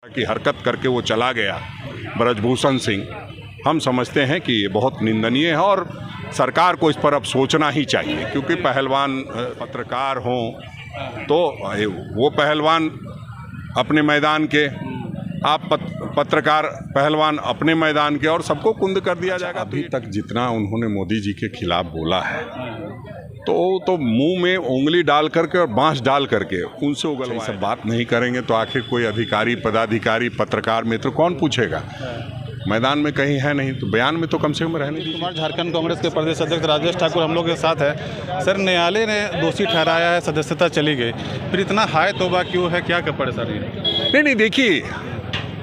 की हरकत करके वो चला गया ब्रजभूषण सिंह, हम समझते हैं कि ये बहुत निंदनीय है और सरकार को इस पर अब सोचना ही चाहिए, क्योंकि पहलवान पत्रकार हों तो वो पहलवान अपने मैदान के, आप पत्रकार पहलवान अपने मैदान के, और सबको कुंद कर दिया जाएगा। अभी तक जितना उन्होंने मोदी जी के खिलाफ बोला है तो मुंह में उंगली डाल करके और बांस डाल करके उनसे उगलवाए। सब बात नहीं करेंगे तो आखिर कोई अधिकारी, पदाधिकारी, पत्रकार मित्र कौन पूछेगा? मैदान में कहीं है नहीं तो बयान में तो कम से कम रहने दीजिए। कुमार झारखंड कांग्रेस के प्रदेश अध्यक्ष राजेश ठाकुर हम लोग के साथ है। सर, न्यायालय ने दोषी ठहराया है, सदस्यता चली गई, फिर इतना हाय तौबा क्यों है, क्या पड़े सर ये? नहीं, देखिए,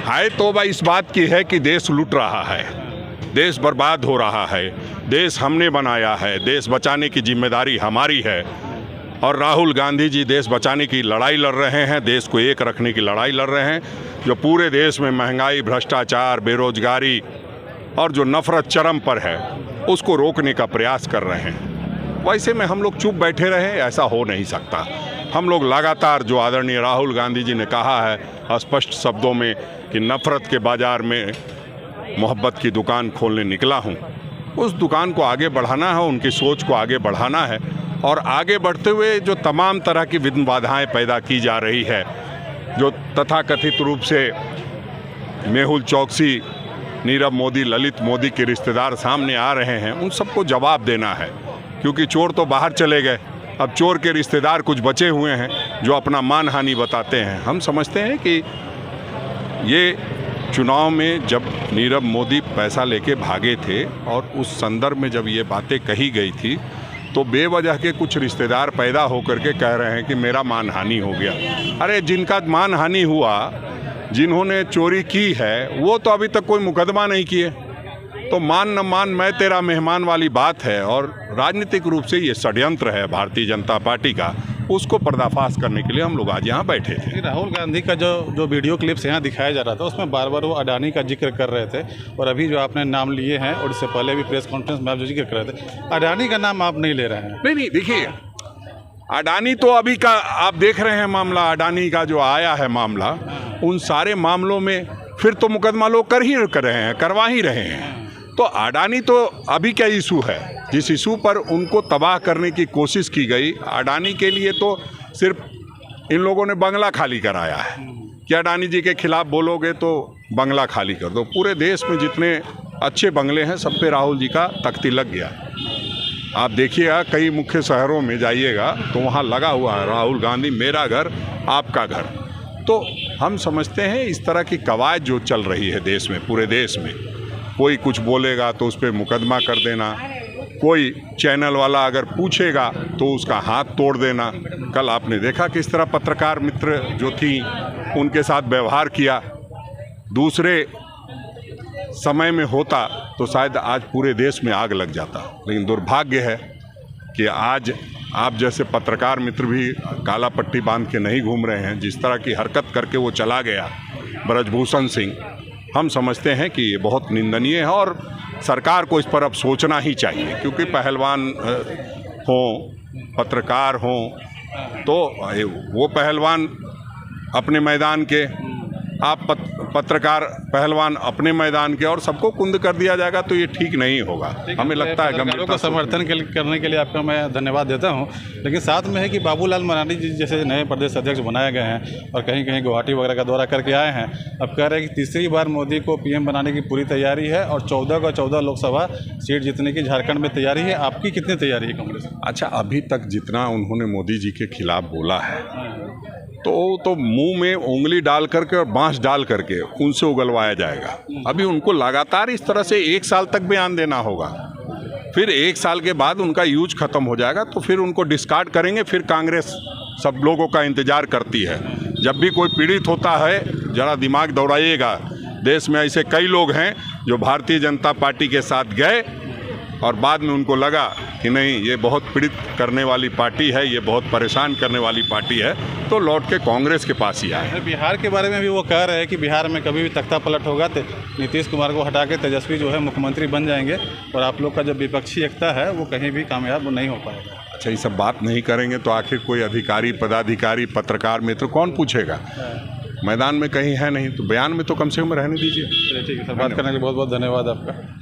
हाय तौबा इस बात की है कि देश लूट रहा है, देश बर्बाद हो रहा है, देश हमने बनाया है, देश बचाने की जिम्मेदारी हमारी है, और राहुल गांधी जी देश बचाने की लड़ाई लड़ रहे हैं, देश को एक रखने की लड़ाई लड़ रहे हैं, जो पूरे देश में महंगाई, भ्रष्टाचार, बेरोजगारी और जो नफरत चरम पर है उसको रोकने का प्रयास कर रहे हैं। वैसे में हम लोग चुप बैठे रहे, ऐसा हो नहीं सकता। हम लोग लगातार, जो आदरणीय राहुल गांधी जी ने कहा है स्पष्ट शब्दों में कि नफरत के बाज़ार में मोहब्बत की दुकान खोलने निकला हूँ, उस दुकान को आगे बढ़ाना है, उनकी सोच को आगे बढ़ाना है, और आगे बढ़ते हुए जो तमाम तरह की विघ्न बाधाएँ पैदा की जा रही है, जो तथाकथित रूप से मेहुल चौकसी, नीरव मोदी, ललित मोदी के रिश्तेदार सामने आ रहे हैं, उन सबको जवाब देना है, क्योंकि चोर तो बाहर चले गए, अब चोर के रिश्तेदार कुछ बचे हुए हैं जो अपना मानहानि बताते हैं। हम समझते हैं कि ये चुनाव में जब नीरव मोदी पैसा लेके भागे थे और उस संदर्भ में जब ये बातें कही गई थी तो बेवजह के कुछ रिश्तेदार पैदा होकर के कह रहे हैं कि मेरा मानहानि हो गया। अरे, जिनका मानहानि हुआ, जिन्होंने चोरी की है, वो तो अभी तक कोई मुकदमा नहीं किए, तो मान न मान मैं तेरा मेहमान वाली बात है, और राजनीतिक रूप से ये षड्यंत्र है भारतीय जनता पार्टी का, उसको पर्दाफाश करने के लिए हम लोग आज यहाँ बैठे थे। राहुल गांधी का जो वीडियो क्लिप्स यहाँ दिखाया जा रहा था उसमें बार बार वो अडानी का जिक्र कर रहे थे, और अभी जो आपने नाम लिए हैं और इससे पहले भी प्रेस कॉन्फ्रेंस में आप जो जिक्र कर रहे थे, अडानी का नाम आप नहीं ले रहे हैं। नहीं, देखिए, अडानी तो अभी का आप देख रहे हैं मामला, अडानी का जो आया है मामला, उन सारे मामलों में फिर तो मुकदमा लोग करवा ही रहे हैं। तो अडानी तो अभी क्या इशू है, जिस इशू पर उनको तबाह करने की कोशिश की गई, अडानी के लिए तो सिर्फ इन लोगों ने बंगला खाली कराया है कि अडानी जी के खिलाफ बोलोगे तो बंगला खाली कर दो। पूरे देश में जितने अच्छे बंगले हैं सब पे राहुल जी का तख्ती लग गया। आप देखिएगा, कई मुख्य शहरों में जाइएगा तो वहाँ लगा हुआ है राहुल गांधी मेरा घर आपका घर। तो हम समझते हैं इस तरह की कवायद जो चल रही है देश में, पूरे देश में, कोई कुछ बोलेगा तो उस पर मुकदमा कर देना, कोई चैनल वाला अगर पूछेगा तो उसका हाथ तोड़ देना। कल आपने देखा किस तरह पत्रकार मित्र जो थी उनके साथ व्यवहार किया। दूसरे समय में होता तो शायद आज पूरे देश में आग लग जाता, लेकिन दुर्भाग्य है कि आज आप जैसे पत्रकार मित्र भी काला पट्टी बांध के नहीं घूम रहे हैं। जिस तरह की हरकत करके वो चला गया ब्रजभूषण सिंह, हम समझते हैं कि ये बहुत निंदनीय है और सरकार को इस पर अब सोचना ही चाहिए, क्योंकि पहलवान हों, पत्रकार हों तो वो पहलवान अपने मैदान के, आप पत्रकार पहलवान अपने मैदान के, और सबको कुंद कर दिया जाएगा तो ये ठीक नहीं होगा। हमें लगता है गंभीरता का समर्थन करने के लिए आपका मैं धन्यवाद देता हूं, लेकिन साथ में है कि बाबूलाल मरांडी जी जैसे नए प्रदेश अध्यक्ष बनाए गए हैं और कहीं कहीं गुवाहाटी वगैरह का दौरा करके आए हैं, अब कह रहे हैं कि तीसरी बार मोदी को पीएम बनाने की पूरी तैयारी है और 14 का 14 लोकसभा सीट जीतने की झारखंड में तैयारी है। आपकी कितनी तैयारी है कांग्रेस? अच्छा, अभी तक जितना उन्होंने मोदी जी के खिलाफ बोला है तो मुंह में उंगली डाल करके और बांस डाल करके उनसे उगलवाया जाएगा। अभी उनको लगातार इस तरह से 1 साल तक बयान देना होगा, फिर 1 साल के बाद उनका यूज खत्म हो जाएगा तो फिर उनको डिस्कार्ड करेंगे। फिर कांग्रेस सब लोगों का इंतजार करती है। जब भी कोई पीड़ित होता है, जरा दिमाग दौड़ाइएगा, देश में ऐसे कई लोग हैं जो भारतीय जनता पार्टी के साथ गए और बाद में उनको लगा कि नहीं, ये बहुत पीड़ित करने वाली पार्टी है, ये बहुत परेशान करने वाली पार्टी है, तो लौट के कांग्रेस के पास ही आए। बिहार के बारे में भी वो कह रहे हैं कि बिहार में कभी भी तख्ता पलट होगा तो नीतीश कुमार को हटा के तेजस्वी जो है मुख्यमंत्री बन जाएंगे, और आप लोग का जो विपक्षी एकता है वो कहीं भी कामयाब नहीं हो पाएगा। अच्छा, ये सब बात नहीं करेंगे तो आखिर कोई अधिकारी, पदाधिकारी, पत्रकार मित्र कौन पूछेगा? मैदान में कहीं है नहीं, तो बयान में तो कम से कम रहने दीजिए। चलिए ठीक है सर, बात करने के लिए बहुत बहुत धन्यवाद आपका।